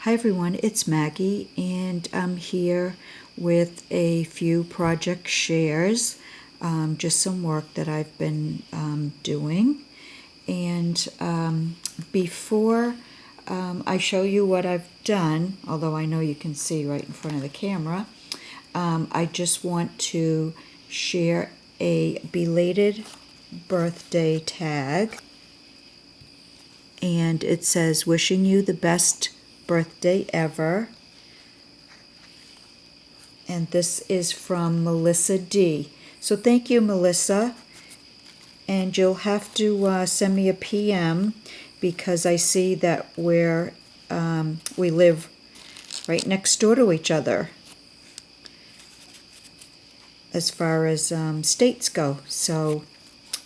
Hi everyone, it's Maggie and I'm here with a few project shares, just some work that I've been doing. And before I show you what I've done, although I know you can see right in front of the camera, I just want to share a belated birthday tag. And it says, "Wishing you the best birthday ever." And this is from Melissa D. So thank you, Melissa. And you'll have to send me a PM because I see that we live right next door to each other as far as states go. So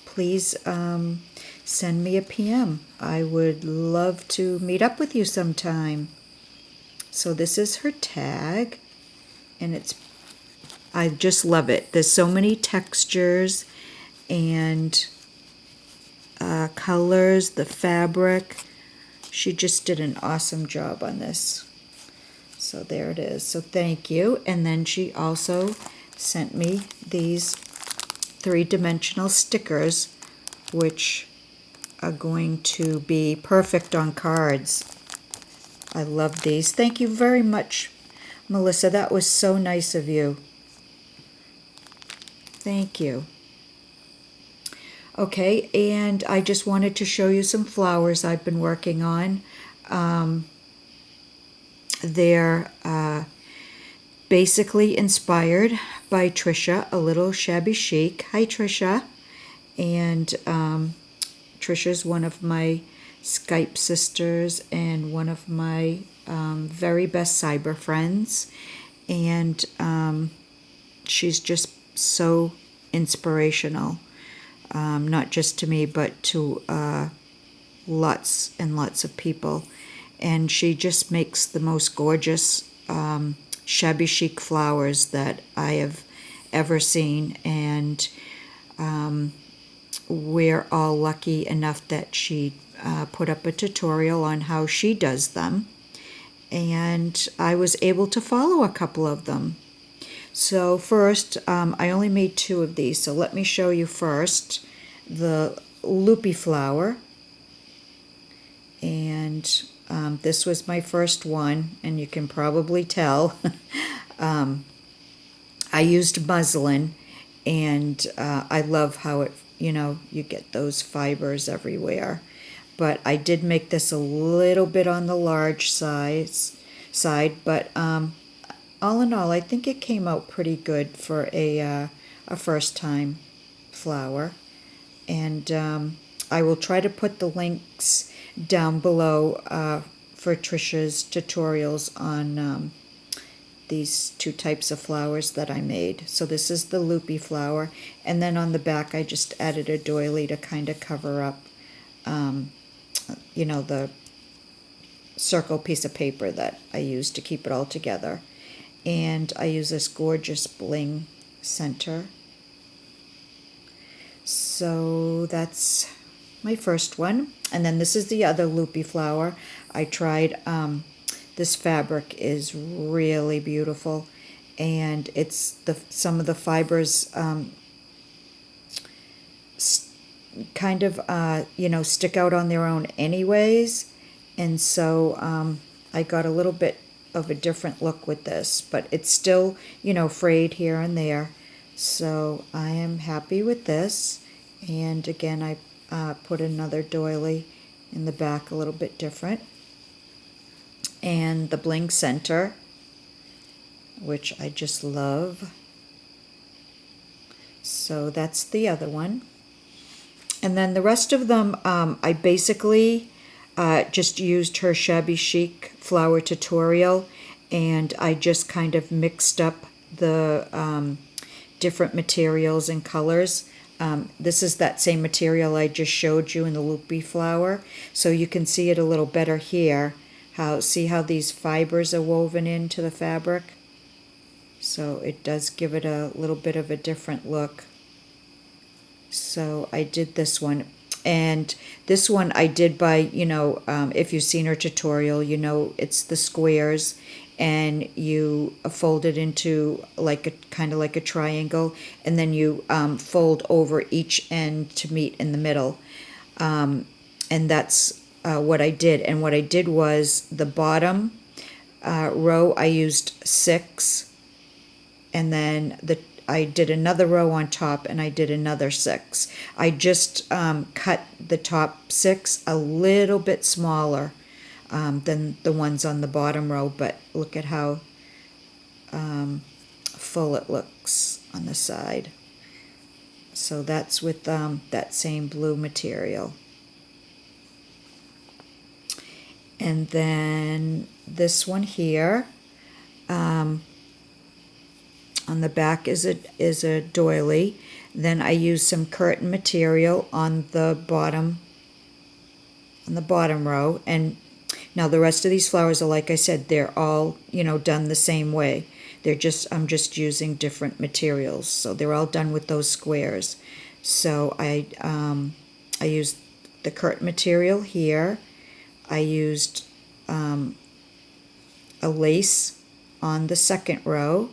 please send me a PM. I would love to meet up with you sometime. So this is her tag, and I just love it. There's so many textures and colors, the fabric. She just did an awesome job on this. So there it is. So thank you. And then she also sent me these 3-dimensional stickers, which are going to be perfect on cards. I love these. Thank you very much, Melissa. That was so nice of you. Thank you. Okay, and I just wanted to show you some flowers I've been working on. They're basically inspired by Trisha, a little Shabby Chic. Hi, Trisha. And Trisha's one of my Skype sisters and one of my very best cyber friends. And she's just so inspirational, not just to me, but to lots and lots of people. And she just makes the most gorgeous Shabby Chic flowers that I have ever seen. And we're all lucky enough that she put up a tutorial on how she does them. And I was able to follow a couple of them. So first, I only made 2 of these. So let me show you first the loopy flower. And this was my first one, and you can probably tell. I used muslin, and I love how it, you get those fibers everywhere. But I did make this a little bit on the large side, but all in all, I think it came out pretty good for a first-time flower. And I will try to put the links down below for Trisha's tutorials on these 2 types of flowers that I made. So this is the loopy flower, and then on the back I just added a doily to kind of cover up the circle piece of paper that I used to keep it all together. And I use this gorgeous bling center. So that's my first one. And then this is the other loopy flower. I tried, this fabric is really beautiful. And it's some of the fibers kind of, stick out on their own anyways. And so I got a little bit of a different look with this, but it's still, frayed here and there. So I am happy with this. And again, I put another doily in the back, a little bit different. And the bling center, which I just love. So that's the other one. And then the rest of them, I basically just used her Shabby Chic flower tutorial, and I just kind of mixed up the different materials and colors. This is that same material I just showed you in the loopy flower, so you can see it a little better here. See how these fibers are woven into the fabric? So it does give it a little bit of a different look. So I did this one. And this one I did by, if you've seen her tutorial, it's the squares, and you fold it into like a kind of like a triangle, and then you fold over each end to meet in the middle. And that's what I did. And what I did was the bottom row I used 6, and then I did another row on top, and I did another 6. I just cut the top 6 a little bit smaller than the ones on the bottom row, but look at how full it looks on the side. So that's with that same blue material. And then this one here, on the back is a doily. Then I use some curtain material on the bottom row. And now the rest of these flowers are, like I said, they're all done the same way. I'm just using different materials, so they're all done with those squares. So I used the curtain material here. I used a lace on the second row,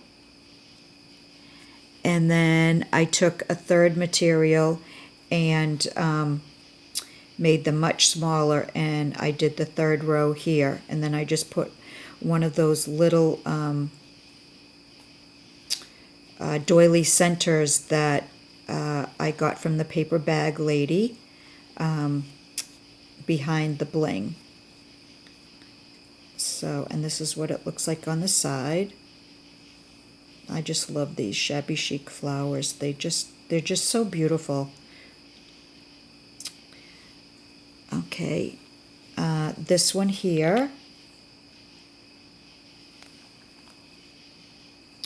and then I took a third material and made them much smaller, and I did the third row here, and then I just put one of those little doily centers that I got from the paper bag lady behind the bling. So, and this is what it looks like on the side. I just love these Shabby Chic flowers. They're just so beautiful. Okay, this one here,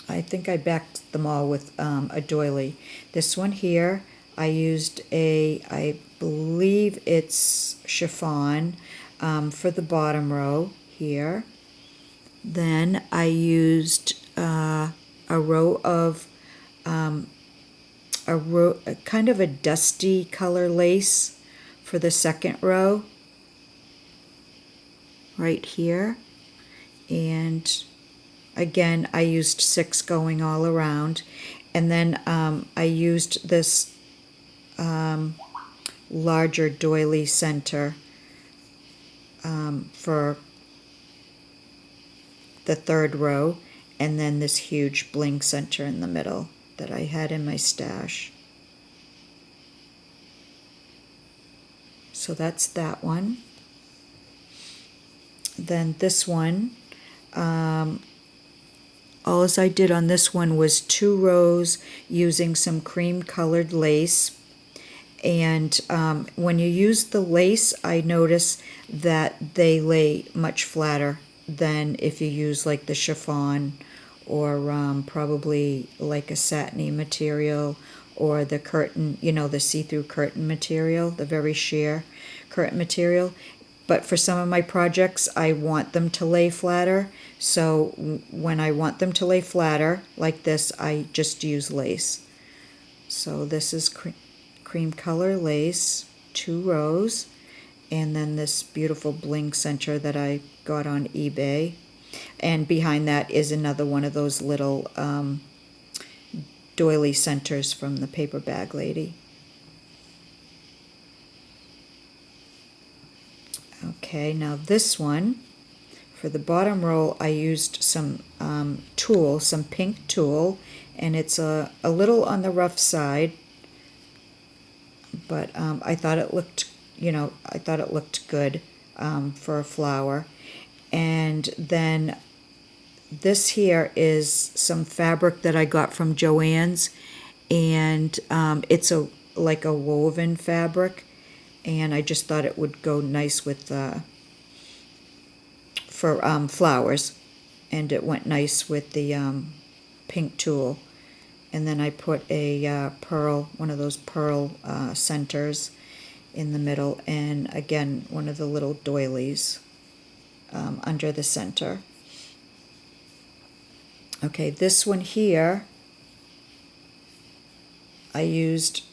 I think I backed them all with a doily. This one here, I used I believe it's chiffon for the bottom row here. Then I used a row of a kind of a dusty color lace for the second row right here. And again, I used 6 going all around. And then I used this larger doily center for the third row, and then this huge bling center in the middle that I had in my stash. So that's that one. Then this one, all I did on this one was 2 rows using some cream colored lace. And when you use the lace, I notice that they lay much flatter than if you use like the chiffon or probably like a satiny material or the curtain, the see-through curtain material, the very sheer curtain material. But for some of my projects, I want them to lay flatter. So when I want them to lay flatter like this, I just use lace. So this is cream color lace, 2 rows, and then this beautiful bling center that I got on eBay. And behind that is another one of those little doily centers from the paper bag lady. Okay, now this one, for the bottom row, I used some tulle, some pink tulle, and it's a little on the rough side, but I thought it looked, good for a flower. And then this here is some fabric that I got from Joann's, and it's like a woven fabric, and I just thought it would go nice with for flowers, and it went nice with the pink tulle. And then I put a pearl, one of those pearl centers in the middle, and again one of the little doilies under the center. Okay, this one here, I used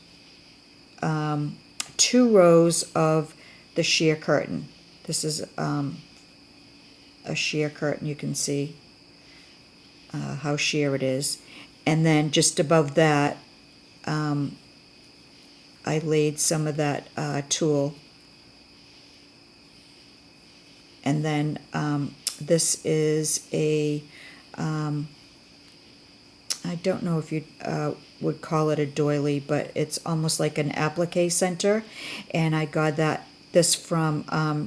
2 rows of the sheer curtain. This is a sheer curtain. You can see how sheer it is. And then just above that, I laid some of that tulle. And then this is a, I don't know if you would call it a doily, but it's almost like an applique center. And I got this from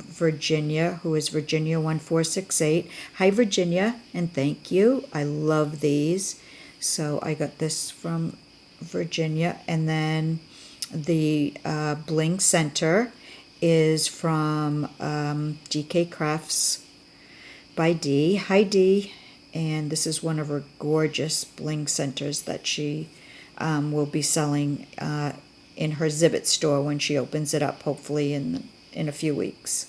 Virginia, who is Virginia 1468. Hi, Virginia, and thank you. I love these. So I got this from Virginia. And then the bling center is from DK Crafts by Dee. Hi, Dee. And this is one of her gorgeous bling centers that she will be selling in her Zibbet store when she opens it up, hopefully in a few weeks.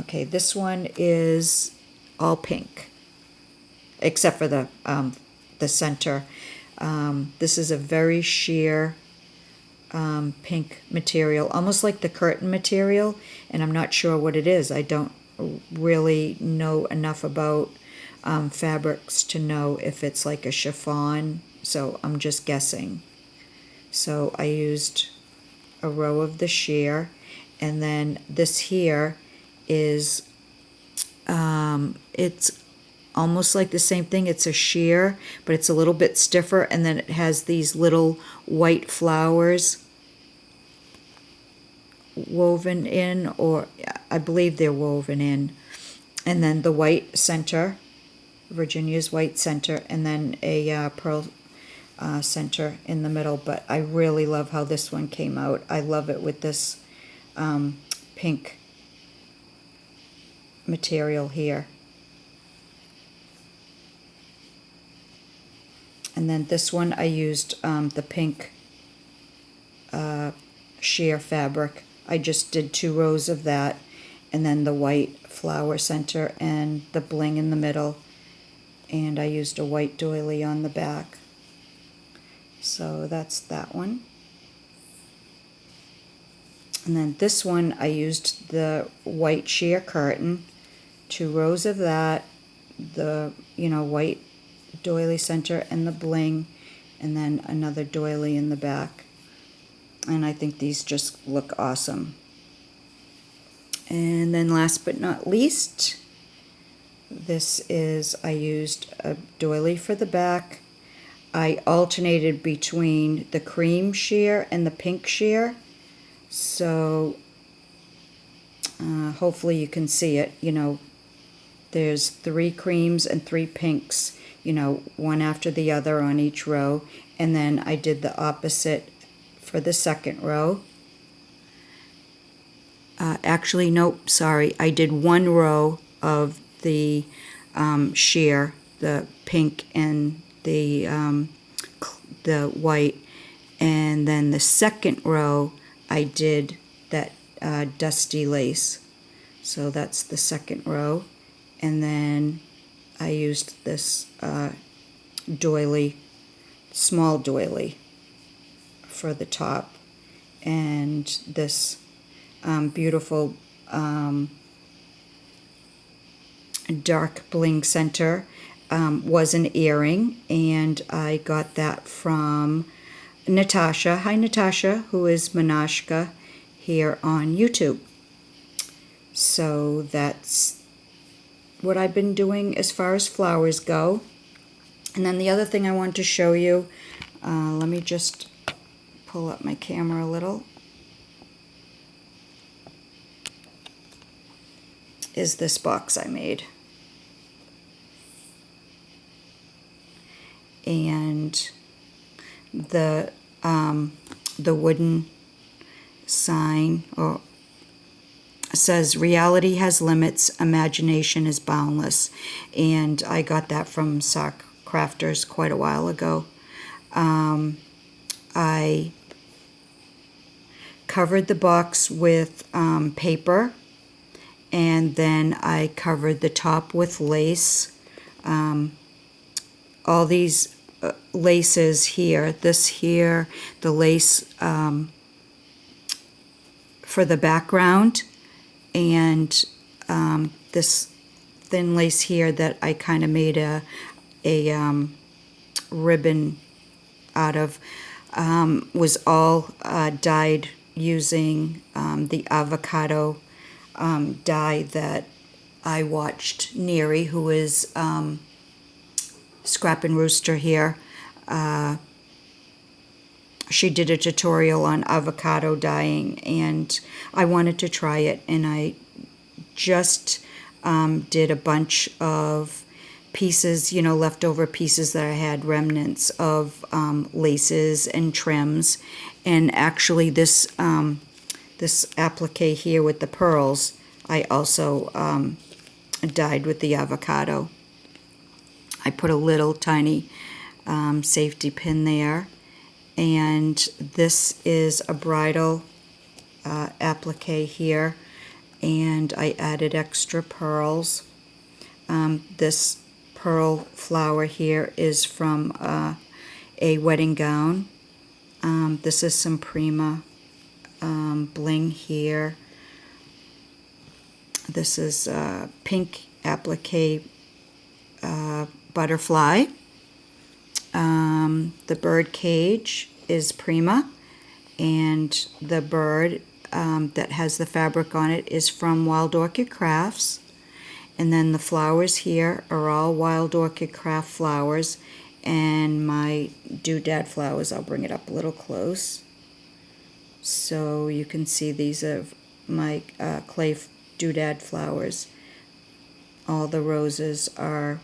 Okay, this one is all pink, except for the center. This is a very sheer pink material, almost like the curtain material, and I'm not sure what it is. I don't really know enough about fabrics to know if it's like a chiffon, so I'm just guessing. So I used a row of the sheer, and then this here is it's almost like the same thing. It's a sheer, but it's a little bit stiffer, and then it has these little white flowers woven in, or I believe they're woven in, and then the white center, Virginia's white center, and then a pearl center in the middle. But I really love how this one came out. I love it with this pink material here. And then this one I used the pink sheer fabric. I just did 2 rows of that, and then the white flower center and the bling in the middle, and I used a white doily on the back. So that's that one. And then this one I used the white sheer curtain, 2 rows of that, the white doily center and the bling, and then another doily in the back. And I think these just look awesome. And then last but not least, this is, I used a doily for the back. I alternated between the cream sheer and the pink sheer. So hopefully you can see it. There's 3 creams and 3 pinks, one after the other on each row. And then I did the opposite for the second row. Actually, nope, sorry. I did 1 row of the sheer, the pink and the white, and then the second row I did that dusty lace. So that's the second row, and then I used this doily, small doily, for the top, and this beautiful dark bling center was an earring, and I got that from Natasha. Hi, Natasha, who is Manashka here on YouTube. So that's what I've been doing as far as flowers go. And then the other thing I want to show you, let me just pull up my camera a little, is this box I made. And the wooden sign says, "Reality has limits, imagination is boundless." And I got that from Sock Crafters quite a while ago. I covered the box with paper, and then I covered the top with lace. All these laces here. This here, the lace for the background, and this thin lace here that I kind of made a ribbon out of, was all dyed using the avocado dye that I watched Neri, who is Scrap and Rooster here. She did a tutorial on avocado dyeing, and I wanted to try it, and I just did a bunch of pieces, you know, leftover pieces that I had, remnants of laces and trims. And actually this this applique here with the pearls, I also dyed with the avocado. I put a little tiny safety pin there. And this is a bridal applique here, and I added extra pearls. This pearl flower here is from a wedding gown. This is some Prima bling here. This is pink applique butterfly. The bird cage is Prima, and the bird that has the fabric on it is from Wild Orchid Crafts. And then the flowers here are all Wild Orchid Craft flowers, and my doodad flowers, I'll bring it up a little close so you can see these are my clay doodad flowers. All the roses are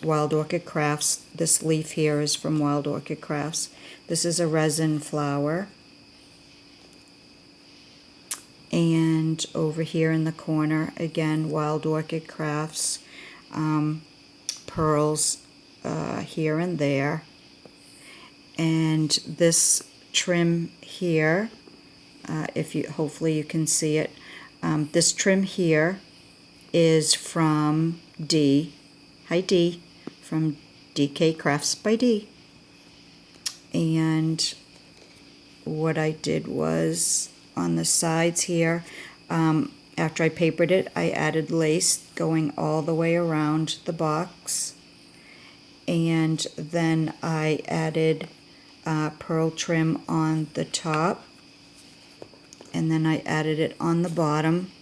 Wild Orchid Crafts. This leaf here is from Wild Orchid Crafts. This is a resin flower. And over here in the corner, again, Wild Orchid Crafts, pearls here and there. And this trim here, hopefully you can see it, this trim here is from D. Hi D. From DK Crafts by D. And what I did was on the sides here, after I papered it, I added lace going all the way around the box, and then I added pearl trim on the top, and then I added it on the bottom.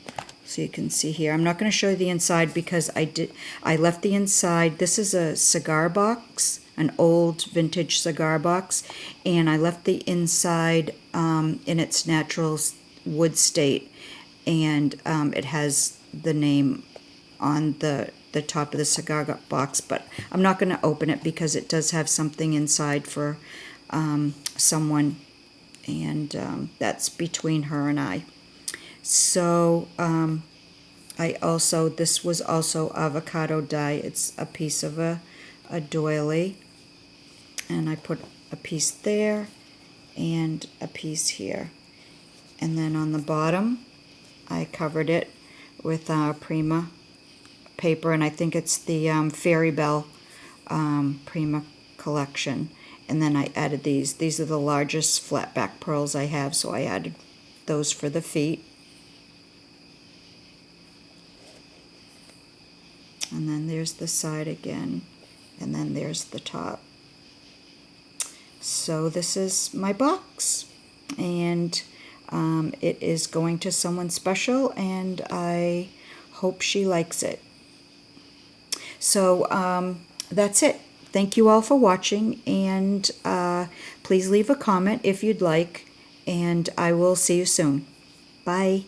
So you can see here. I'm not going to show you the inside because I left the inside. This is a cigar box, an old vintage cigar box, and I left the inside in its natural wood state, and it has the name on the top of the cigar box, but I'm not going to open it because it does have something inside for someone, and that's between her and I. So this was also avocado dye. It's a piece of a doily, and I put a piece there and a piece here. And then on the bottom, I covered it with Prima paper, and I think it's the Fairy Bell Prima collection. And then I added these. These are the largest flat back pearls I have, so I added those for the feet. And then there's the side again, and then there's the top. So this is my box, and it is going to someone special, and I hope she likes it. So that's it. Thank you all for watching, and please leave a comment if you'd like, and I will see you soon. Bye.